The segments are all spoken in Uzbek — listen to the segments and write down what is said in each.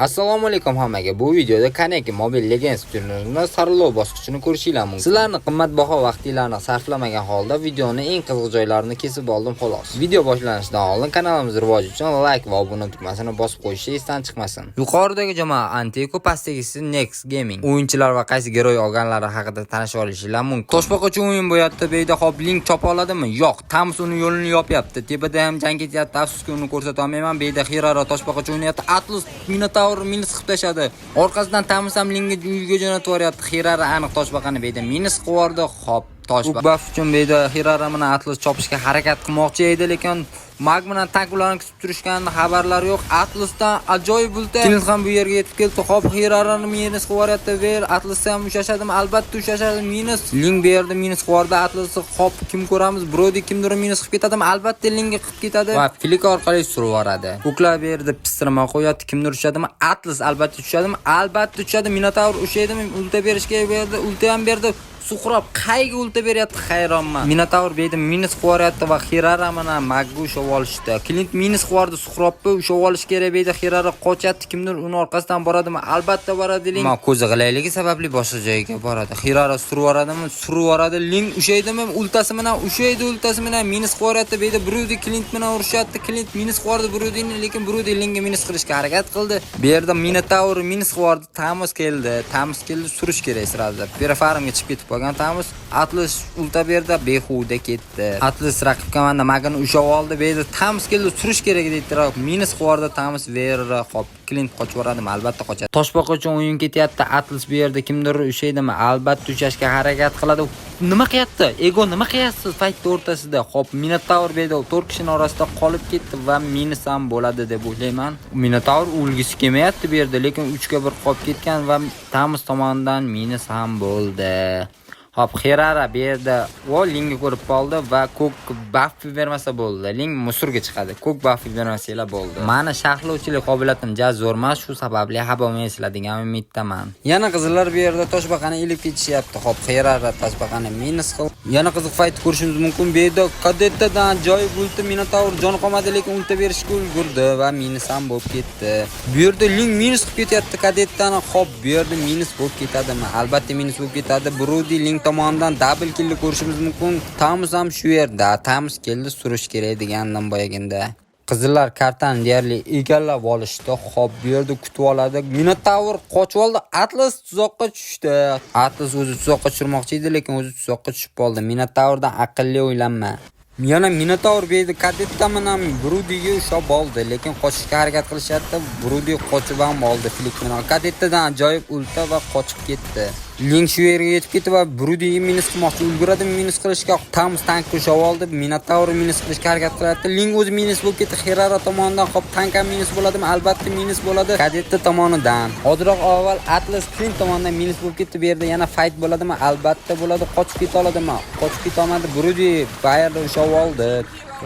Assalomu alaykum hammaga. Bu videoda Kaneki Mobile Legends turnirining saralov bosqichini ko'rishinglar mumkin. Sizlarni qimmatbaho vaqtinglarni sarflamagan holda videoni eng qiziq joylarini kesib oldim xolos. Video boshlanishidan oldin kanalimiz rivoji uchun like va obuna tugmasini bosib qo'yishni esdan chiqmasin. Yuqoridagi jamoa Anteko, pastdagisi Next Gaming. O'yinchilar va qaysi giroy olganlari haqida tanishib olishinglar mumkin. Toshbaqacha o'yin bo'yapti. Beyda hop link chopa oladimi? Yo'q. Tams uni yo'lini yopyapti. Tepada ham jang ketyapti. Afsuski uni ko'rsata olmayman. Beyda Hirara toshbaqacha o'ynayapti. Atlas Minotaur minus qilib tashadi. Orqasidan Tams ham linga uyga jo'natib yuboryapti. Hirara aniq toshbaqani beyda minus qilib yubordi. Hop, toshbaqa buff uchun beyda Hirara bilan Atlas chopishga harakat qilmoqchi edi, lekin Mag bilan tank ularni kutib turishganidan xabarlar yo'q. Atlasdan ajoyib ulta. Klint ham bu yerga yetib keldi. Hop, Hirarani minus qilib yuboryapti. Ver Atlas ham ushashadimi? Albatta ushashadi. Minus. Ling berdi, minus qilib yubordi. Atlas hop kim ko'ramiz? Brody kimdir minus qilib ketadimi? Albatta Lingga qilib ketadi. Va flik orqali surib yuboradi. Ko'klar berdi, pistirma qo'yadi. Kimdir ushadimi? Atlas albatta ushadimi? Albatta ushadi. Minotaur ushaydimi? Ulta berishga berdi. Ulta ham berdi. Suqrob qayga ulta beryapti, hayronman. Minotaur beyda minus qo'yapti va Hirara mana Maggu ushlab olishdi. Klint minus qo'yardi, Suqrobni ushlab olish kerak beyda. Hirara qochyapti, kimdir uni orqasidan boradimi? Albatta boradi Ling. Ammo ko'zi g'ilayligi sababli boshqa joyga boradi. Hirara surib yuboradimi? Surib yuboradi. Ling ushaydimi? Ultasi bilan ushaydi, ultasi bilan minus qo'yapti beyda. Brody Klint bilan urushyapti. Klint minus qo'yardi Brodyni, lekin Brody Lingga minus qilishga harakat qildi. Bu yerda Minotaur minus qo'yardi. Tamos keldi, surish kerak sirada. Perafarmga chiqib ketib Tamos Atlas ulta berdi, behuda ketdi. Atlas raqib komanda Magani ushlab oldi, beyda Tamos keldi, surish kerak deydi. Minus qo'yardi Tamos Vera, hop Klint qochib boradimi? Albatta qochadi. Toshbaqa uchun o'yin ketyapti. Atlas bu yerda kimdir ushaydimi? Albatta ushashga harakat qiladi. Nima qilyapti? Ego nima qilyapsiz faytning o'rtasida? Hop, Minotaur beyda 4 kishining orasida qolib ketdi va minus ham bo'ladi deb o'ylayman. Minotaur o'lgisi kelmayapti bu yerda, lekin 3 ga 1 qolib ketgan va Tamos tomonidan minus ham bo'ldi. Hop, Hirara bu yerda Lingga ko'rib qoldi va ko'k buff bermasa bo'ldi. Ling musurga chiqadi. Ko'k buff bermasanglar bo'ldi. Meni sharhlovchilik qobiliyatim ja zo'r emas, shu sababli xabar olmaysizlar degan umiddaman. Yana qizlar bu yerda toshbaqani ilib ketishyapti. Hop, Hirara toshbaqani minus qil. Yana qiziq fayt ko'rishingiz mumkin. Bu yerda Kadettadan joyib ulti Minotaur jon qolmadi, lekin ulta berishga ulgurdi va minus ham bo'lib ketdi. Bu yerda Ling minus qilib ketyapti Kadettani. Hop, bu yerda minus bo'lib ketadimi? Albatta minus bo'lib ketadi. Brody Ling tomonidan double kill ko'rishimiz mumkin. Tamos ham shu yerda. Tamos keldi, surish kerak degandan boyaginda. Qizlar kartani deyarli egallab olishdi. Hop, bu yerda kutib oladi. Minotaur qochib oldi. Atlas tuzoqqa tushdi. Atlas o'zi tuzoqqa tushirmoqchi edi, lekin o'zi tuzoqqa tushib qoldi. Minotaurdan aqlli o'ylanma. Yana Minotaur beyda Kadetta bilan Brodyga ushlab oldi, lekin qochishga harakat qilishyapti. Brody qochib ham oldi flik bilan. Kadettadan ajoyib ulta va qochib ketdi. Ling shu yerga yetib ketdi va Brodyga minus qilmoqchi, ulguradimi minus qilishga? Tams tankni ushlab oldi. Minotaur minus qilishga harakat qilyapti. Ling o'zi minus bo'lib ketdi. Hirara tomonidan hop tank ham minus bo'ladimi? Albatta minus bo'ladi. Kadetta tomonidan. Hozirroq avval Atlas Klint tomonidan minus bo'lib ketdi. Bu yerda yana fight bo'ladimi? Albatta bo'ladi. Qochib keta oladimi? Qochib keta olmadi. Brody bayerda ushlab oldi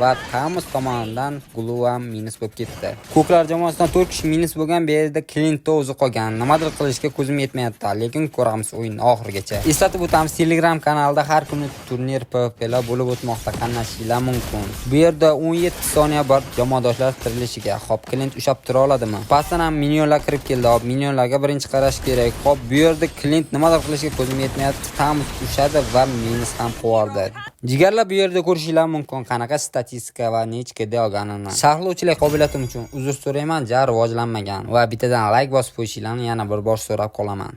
va Tamos tomonidan Glue ham minus bo'lib ketdi. Ko'klar jamoasidan 4 kishi minus bo'lgan, bu yerda Klint o'zi qolgan. Nimadir qilishga ko'zim yetmayapti, lekin ko'ramiz o'yin oxirigacha. Eslatib o'tamiz, Telegram kanalida har kuni turnir PvP'lar bo'lib o'tmoqda, qatnashishinglar mumkin. Bu yerda 17 soniya bor jamoadoshlar tirilishiga. Hop, Klint ushab tura oladimi? Pasdan ham minionlar kirib keldi. Hop, minionlarga birinchi qarash kerak. Hop, bu yerda Klint nimadir qilishga ko'zim yetmayapti. Tamos ushadi va minus ham qo'yardi. Jigarlar bu yerda ko'rishinglar mumkin. Qanaqa statistika va nechkada olganini. Sharhlovchilik qobiliyatim uchun uzr so'rayman, ja rivojlanmagan va bittadan like bosib qo'yishinglarni yana bir bor so'rab qolaman.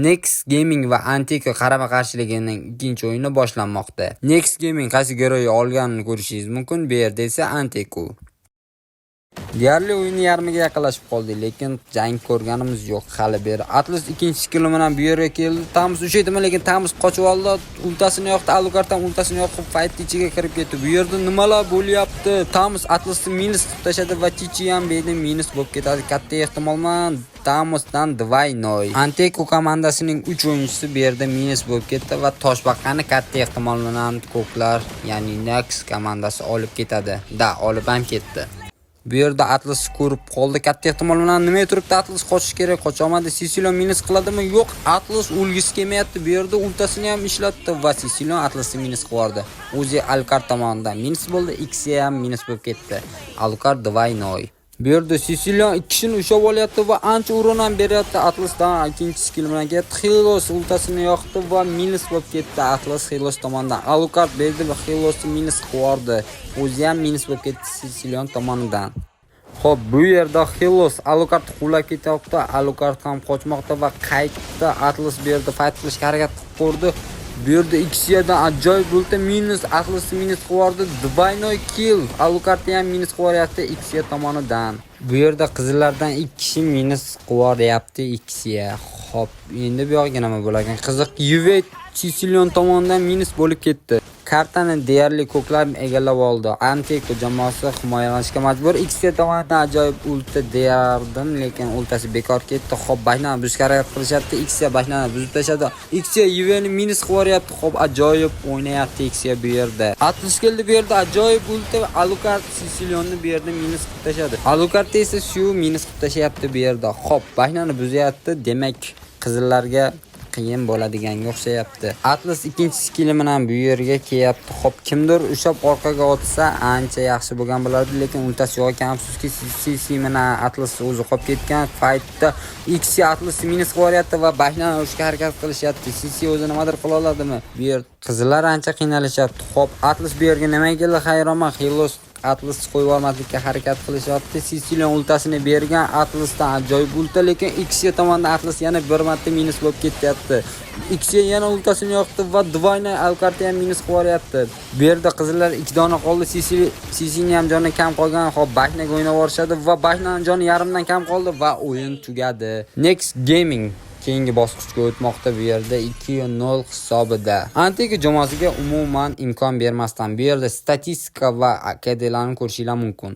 Next Gaming va Anteko qarama-qarshiligining ikkinchi o'yini boshlanmoqda. Next Gaming qaysi giroy olganini ko'rishingiz mumkin, bu yerda esa Anteko. Deyarli o'yinni yarmiga yaqinlashib qoldi, lekin jang ko'rganimiz yo'q hali beri. Atlas ikkinchi skill bilan bu yerga keldi. Tamos ushaydimi, lekin Tamos qochib oldi. Ultasini yoqdi, Alucarddan ultasini yoqib fight ichiga kirib ketdi. Bu yerda nimalar bo'lyapti? Tamos Atlasni minus qilib tashladi va Chichi ham beyda minus bo'lib ketadi. Katta ehtimol bilan Tamosdan Dvaynoy. Anteko komandasining 3 o'yinchisi bu yerda minus bo'lib ketdi va toshbaqani katta ehtimol bilan ko'klar, ya'ni Next komandasi olib ketadi. Olib ham ketdi. Bu yerda Atlas ko'rib qoldi. Katta ehtimol bilan nima turibdi? Atlas qochish kerak, qocha olmadi. Sicilion minus qiladimi? Yo'q, Atlas o'lgisi kelmayapti. Bu yerda ultasini ham ishlatdi va Sicilion Atlasni minus qildi. O'zi Alucard tomonidan minus bo'ldi, X ham minus bo'lib ketdi. Alucard Dvaynoy. Bu yerda Sicilian ikkisini ushlab olyapti va ancha urin ham beryapti. Atlasdan ikkinchi skill bilan ketdi. Hilos ultasini yoqdi va minus bo'lib ketdi. Atlas Hilos tomonidan Alucard berdi va Hilosni minus qildi. O'zi ham minus bo'lib ketdi Sicilian tomonidan. Xo'p, bu yerda Hilos Alucard quvlab ketyapti. Alucard ham qochmoqda va qaytdi. Atlas bu yerda fight qilishga harakat qilib ko'rdi. Bu yerda X'dan ajoyib ulti minus, Atlas minus qildi. Двойной kill. Alucard ham minus qilyapti X tomonidan. Bu yerda qizillardan 2 kishi minus qilyapti X. Xo'p, endi bu yoqqa nima bo'larkan? Qiziq, Juve Sicilian tomonidan minus bo'lib ketdi. Kartani deyarli ko'klab egallab oldi. Anteko jamoasi himoyalanishga majbur. X tomonidan ajoyib ulti deyardim, lekin ultasi bekor ketdi. Xo'p, bashnani buzishga harakat qilishyapti. X bashnani buzib tashladi. X Juveni minus qilyapti. Xo'p, ajoyib o'ynayapti X bu yerda. Atlas keldi bu yerda ajoyib ulti. Alucard Sicilianni bu yerda minus qilib tashladi. Alucard esa shu minus qilib tashyapti bu yerda. Xo'p, bashnani buzyapti. Demak, qizillarga qiyin bo'ladiganga o'xshayapti. Atlas ikkinchi skill bilan bu yerga kelyapti. Xo'p, kimdir ushlab orqaga otsa ancha yaxshi bo'lgan bo'lardi, lekin ultasi yo'q ekan. Afsuski CC bilan Atlas o'zi qolib ketgan. Fightda X Atlas minus qilyapti va bashnani urishga harakat qilishyapti. CC o'zi nimadir qila oladimi? Bu yer qizlar ancha qiynalishyapti. Xo'p, Atlas bu yerga nimaga keldi? Hayronman. Hilos Atlas qo'yib olmaslikka harakat qilishyapti. Sicilian ultasini bergan. Atlasdan ajoyib ulta, lekin X tomonidan Atlas yana bir marta minus bo'lib ketyapti. X yana ultasini yoqdi va Двойной Alucard ham minus qilyapti. Bu yerda qizillar 2 dona qoldi. Sicilian ham joni kam qolgan. Xo'p, bashnaga o'ynab borishadi va bashnaning joni yarimdan kam qoldi va o'yin tugadi. Next Gaming keyingi bosqichga o'tmoqda. Bu yerda 2-0 hisobida. Anteko jamoasiga umuman imkon bermasdan bu yerda statistika va KD'larni ko'rishingiz mumkin.